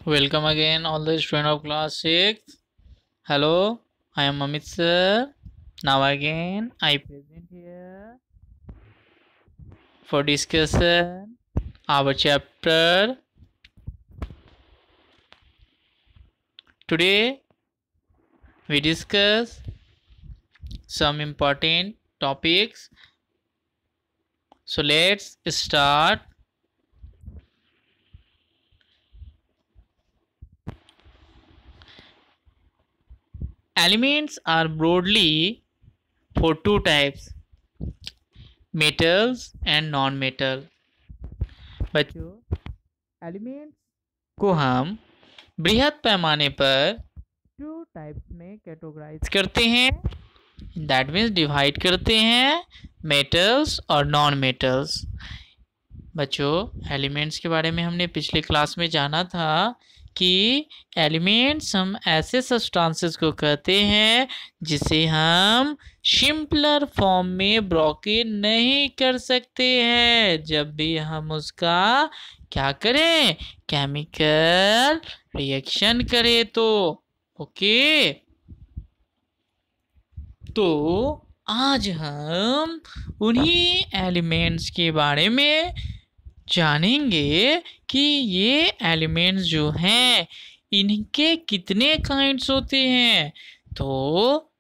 Welcome again, all the students of class 6. Hello, I am Amit sir. Now again, I present here for discussion our chapter. Today, we discuss some important topics. So let's start. Elements are broadly for two types, metals and non-metal. बच्चों, elements को हम बृहद पैमाने पर two types में categorise करते हैं, that means divide करते हैं, मेटल्स और नॉन मेटल्स। बच्चों, एलिमेंट्स के बारे में हमने पिछले क्लास में जाना था कि एलिमेंट्स हम ऐसे सब्सटेंसेस को कहते हैं जिसे हम सिंपलर फॉर्म में ब्रोकन नहीं कर सकते हैं जब भी हम उसका क्या करें, केमिकल रिएक्शन करें तो। ओके, तो आज हम उन्हीं एलिमेंट्स के बारे में जानेंगे कि ये एलिमेंट्स जो हैं इनके कितने काइंड्स होते हैं। तो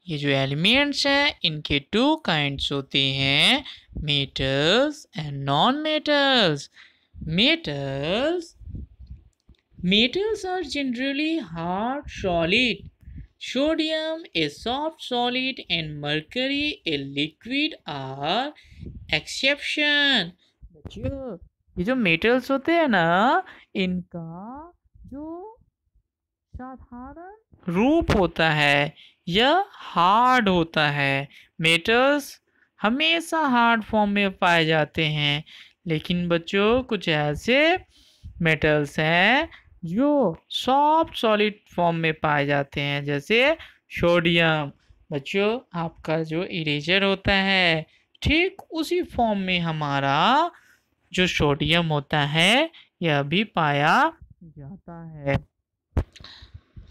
ये जो एलिमेंट्स हैं इनके टू काइंड्स होते हैं, metals and non metals. Metals are generally hard solid. Sodium a soft solid and mercury a liquid are exception. बच्चों, ये जो मेटल्स होते हैं ना, इनका जो साधारण रूप होता है यह हार्ड होता है। मेटल्स हमेशा हार्ड फॉर्म में पाए जाते हैं, लेकिन बच्चों कुछ ऐसे मेटल्स हैं जो सॉफ्ट सॉलिड फॉर्म में पाए जाते हैं, जैसे सोडियम। बच्चों, आपका जो इरेजर होता है ठीक उसी फॉर्म में हमारा जो सोडियम होता है यह भी पाया जाता है।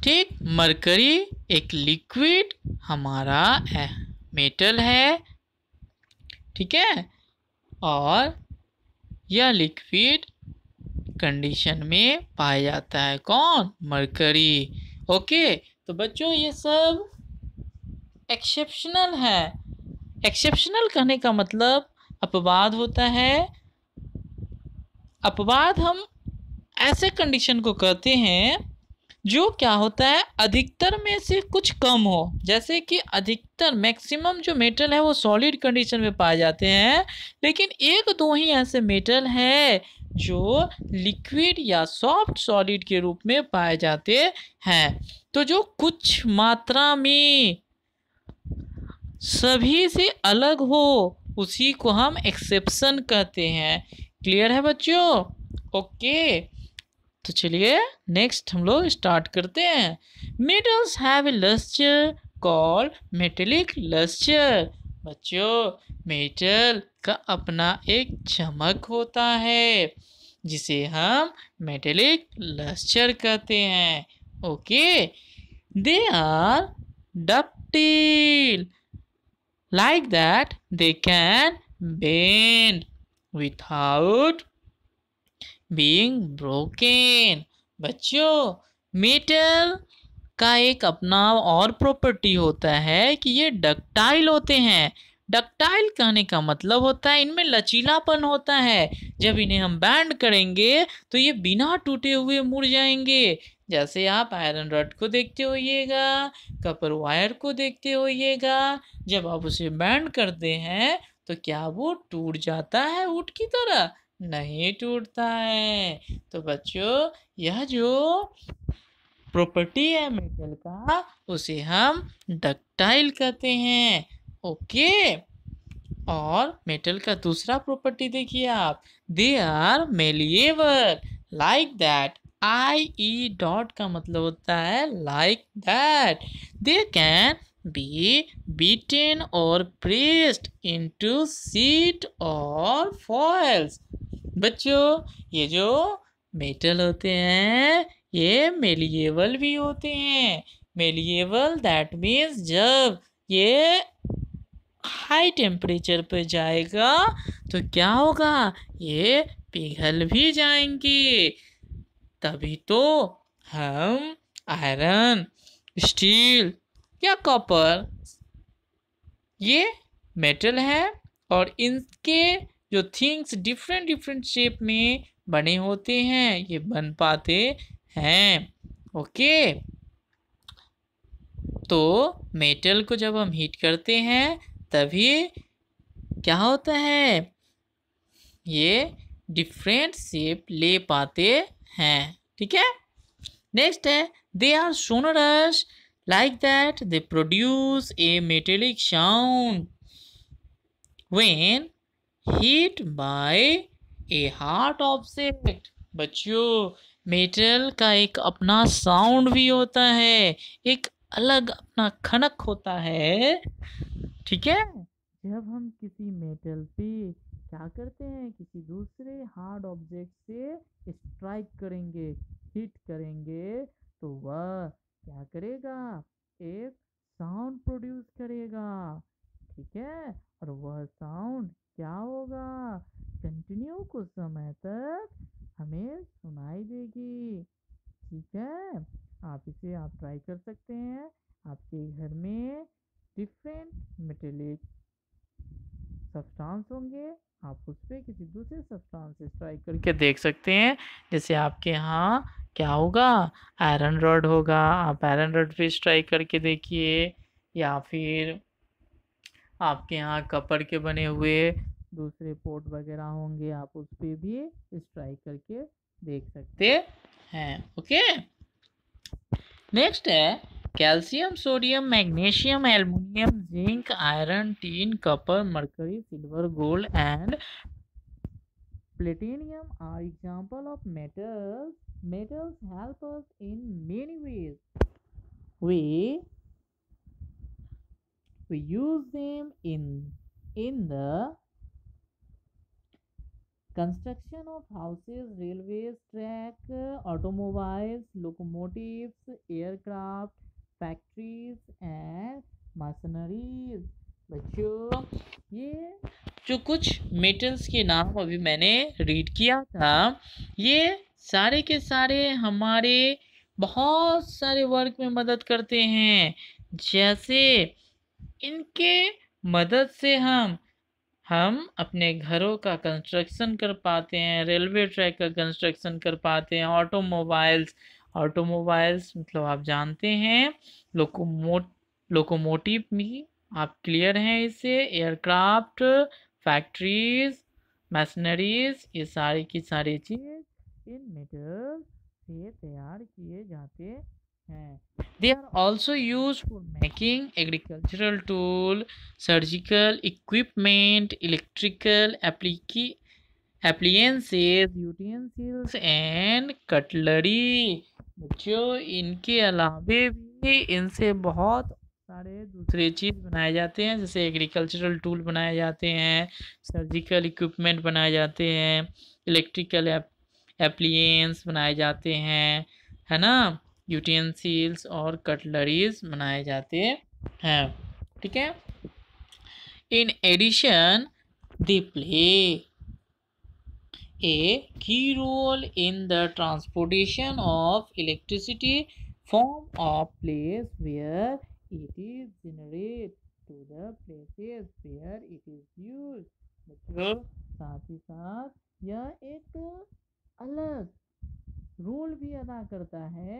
ठीक, मरकरी एक लिक्विड हमारा मेटल है, ठीक है, और यह लिक्विड कंडीशन में पाया जाता है। कौन? मरकरी। ओके, तो बच्चों ये सब एक्सेप्शनल है। एक्सेप्शनल कहने का मतलब अपवाद होता है। अपवाद हम ऐसे कंडीशन को कहते हैं जो क्या होता है, अधिकतर में से कुछ कम हो। जैसे कि अधिकतर मैक्सिमम जो मेटल है वो सॉलिड कंडीशन में पाए जाते हैं, लेकिन एक दो ही ऐसे मेटल है जो लिक्विड या सॉफ्ट सॉलिड के रूप में पाए जाते हैं। तो जो कुछ मात्रा में सभी से अलग हो उसी को हम एक्सेप्शन कहते हैं। क्लियर है बच्चों? ओके, तो चलिए नेक्स्ट हम लोग स्टार्ट करते हैं। Metals have a luster called metallic luster. बच्चों, मेटल का अपना एक चमक होता है जिसे हम मेटेलिक लस्टर कहते हैं। Okay, they are ductile, like that they can bend without being broken. बच्चों, मेटल का एक अपना और प्रॉपर्टी होता है कि ये डक्टाइल होते हैं। डक्टाइल कहने का मतलब होता है इनमें लचीलापन होता है। जब इन्हें हम बैंड करेंगे तो ये बिना टूटे हुए मुड़ जाएंगे। जैसे आप आयरन रड को देखते होइएगा, कपर वायर को देखते होइएगा, जब आप उसे बैंड करते हैं तो क्या वो टूट जाता है वुड की तरह? नहीं टूटता है। तो बच्चों, यह जो प्रॉपर्टी है मेटल का उसे हम डक्टाइल कहते हैं। ओके, और मेटल का दूसरा प्रॉपर्टी देखिए आप, they are malleable, like that. IE dot का मतलब होता है like that. They can be beaten और प्रेस्ड इनटू शीट और फॉइल्स। बच्चों, ये जो मेटल होते हैं ये मेलिएबल भी होते हैं। मेलिएबल दैट मीन्स जब ये हाई टेम्परेचर पे जाएगा तो क्या होगा, ये पिघल भी जाएंगे। तभी तो हम आयरन, स्टील या कॉपर, ये मेटल है और इनके जो थिंग्स डिफरेंट डिफरेंट शेप में बने होते हैं, ये बन पाते हैं। ओके, तो मेटल को जब हम हीट करते हैं तभी क्या होता है, ये डिफरेंट शेप ले पाते हैं। ठीक है, नेक्स्ट है they are sonorous like that they produce a metallic sound when hit by a hard object. बच्चों, मेटल का एक अपना साउंड भी होता है, एक अलग अपना खनक होता है। ठीक है, जब हम किसी मेटल पे क्या करते हैं, किसी दूसरे हार्ड ऑब्जेक्ट से स्ट्राइक करेंगे, हिट करेंगे, तो वह क्या करेगा, एक साउंड प्रोड्यूस करेगा। ठीक है, और वह साउंड क्या होगा, कंटिन्यू कुछ समय तक हमें सुनाई देगी। ठीक है, आप ट्राई कर सकते हैं। आपके घर में डिफरेंट मेटेलिक सब्सटेंस होंगे, आप उस पर किसी दूसरे सब्सटेंस से ट्राई करके देख सकते हैं। जैसे आपके यहाँ क्या होगा, आयरन रॉड होगा, आप आयरन रॉड पे ट्राई करके देखिए, या फिर आपके यहाँ कपड़ के बने हुए दूसरे पोट वगैरह होंगे, आप उस पर भी स्ट्राइक करके देख सकते हैं। ओके, नेक्स्ट है calcium, sodium, magnesium, aluminium, zinc, iron, tin, copper, mercury, silver, gold and platinum are example of metals. Metals help us in many ways. We use them in the construction of houses, railways, track, automobiles, locomotives, aircraft, factories and machineries. बच्चों, ये जो कुछ metals के नाम अभी मैंने read किया था, ये सारे के सारे हमारे बहुत सारे वर्क में मदद करते हैं। जैसे इनके मदद से हम अपने घरों का कंस्ट्रक्शन कर पाते हैं, रेलवे ट्रैक का कंस्ट्रक्शन कर पाते हैं, ऑटोमोबाइल्स मतलब आप जानते हैं, लोकोमोटिव भी आप क्लियर हैं इससे, एयरक्राफ्ट, फैक्ट्रीज, मशीनरीज, ये सारी की सारी चीज इन मेटल से तैयार किए जाते हैं। They are also used for making agricultural tool, surgical equipment, electrical appliances, utensils and cutlery. बच्चों, इनके अलावे भी इनसे बहुत सारे दूसरे चीज़ बनाए जाते हैं, जैसे एग्रीकल्चरल टूल बनाए जाते हैं, सर्जिकल इक्विपमेंट बनाए जाते हैं, इलेक्ट्रिकल एप्लियंस बनाए जाते हैं, है ना, यूटेंसिल्स और कटलरीज बनाए जाते हैं। ठीक है, in addition they play a key role in the transportation of electricity from a place where it is generated to the places where it is used. बच्चों, साथ ही साथ यह एक अलग रोल भी अदा करता है।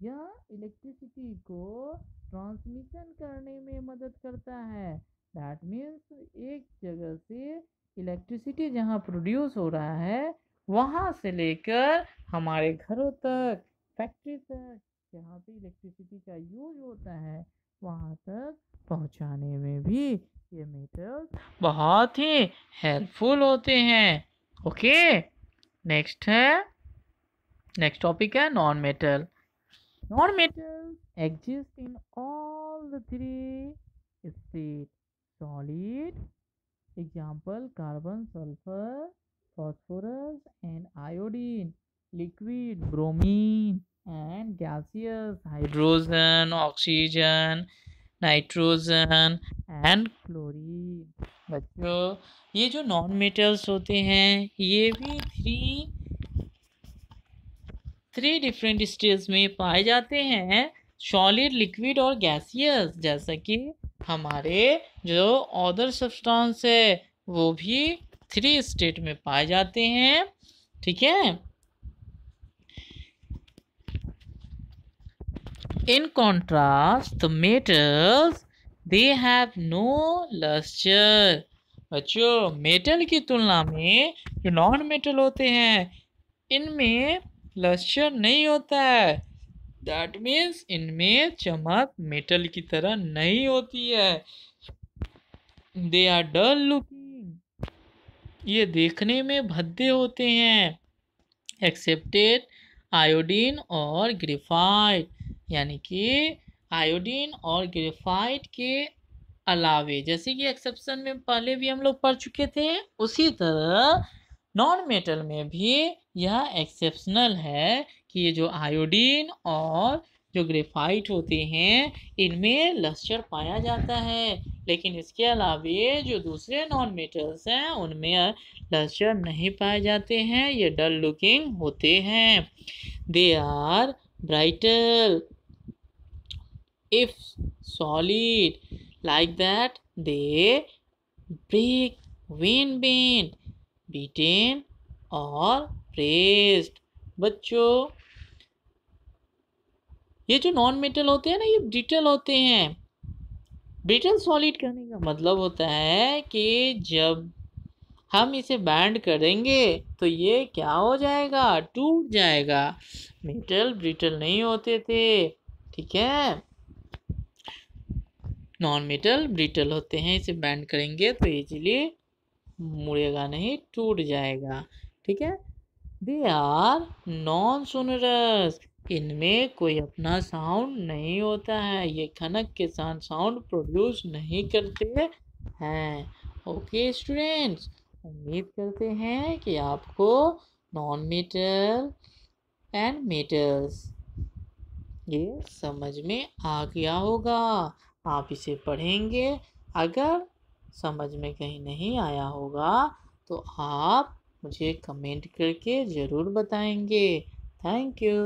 यह इलेक्ट्रिसिटी को ट्रांसमिशन करने में मदद करता है। दैट मीन्स एक जगह से इलेक्ट्रिसिटी जहाँ प्रोड्यूस हो रहा है, वहाँ से लेकर हमारे घरों तक, फैक्ट्री तक, जहाँ पे इलेक्ट्रिसिटी का यूज होता है, वहाँ तक पहुँचाने में भी ये मेटल्स बहुत ही हेल्पफुल होते हैं। ओके, नेक्स्ट टॉपिक है non metal. Non metal exist in all the three state, solid, example carbon, sulfur, phosphorus and iodine, liquid, bromine and gaseous, hydrogen, oxygen, nitrogen and chlorine. बच्चों ये जो non metals होते हैं ये भी three different stage में पाए जाते हैं, सॉलिड, लिक्विड और गैसियस। जैसा कि हमारे जो अदर सब्सटेंस है वो भी थ्री स्टेट में पाए जाते हैं। ठीक है। In contrast, the metals they have no luster। बच्चों मेटल की तुलना में जो नॉन मेटल होते हैं इनमें लस्टर नहीं होता है। दैट मीन्स इनमें चमक मेटल की तरह नहीं होती है। दे आर डल लुकिंग, ये देखने में भद्दे होते हैं। एक्सेप्टेड आयोडीन और ग्रेफाइट, यानी कि आयोडीन और ग्रेफाइट के अलावे, जैसे कि एक्सेप्शन में पहले भी हम लोग पढ़ चुके थे, उसी तरह नॉन मेटल में भी यह एक्सेप्शनल है कि ये जो आयोडीन और जो ग्रेफाइट होते हैं इनमें लस्टर पाया जाता है, लेकिन इसके अलावे जो दूसरे नॉन मेटल्स हैं उनमें लस्टर नहीं पाए जाते हैं, ये डल लुकिंग होते हैं। They are brittle if solid, like that they break when bent, beaten और pressed। बच्चों ये जो नॉन मेटल होते हैं ना ये ब्रिटल होते हैं। ब्रिटल सॉलिड कहने का मतलब होता है कि जब हम इसे बैंड करेंगे तो ये क्या हो जाएगा, टूट जाएगा। मेटल ब्रिटल नहीं होते थे। ठीक है, नॉन मेटल ब्रिटल होते हैं, इसे बैंड करेंगे तो इजीली मुड़ेगा नहीं, टूट जाएगा। ठीक है। दे आर नॉन सोनरस, इनमें कोई अपना साउंड नहीं होता है, ये खनक के साथ साउंड प्रोड्यूस नहीं करते हैं। ओके स्टूडेंट्स, उम्मीद करते हैं कि आपको नॉन मेटल एंड मेटल्स ये समझ में आ गया होगा। आप इसे पढ़ेंगे, अगर समझ में कहीं नहीं आया होगा तो आप मुझे कमेंट करके ज़रूर बताएंगे। Thank you.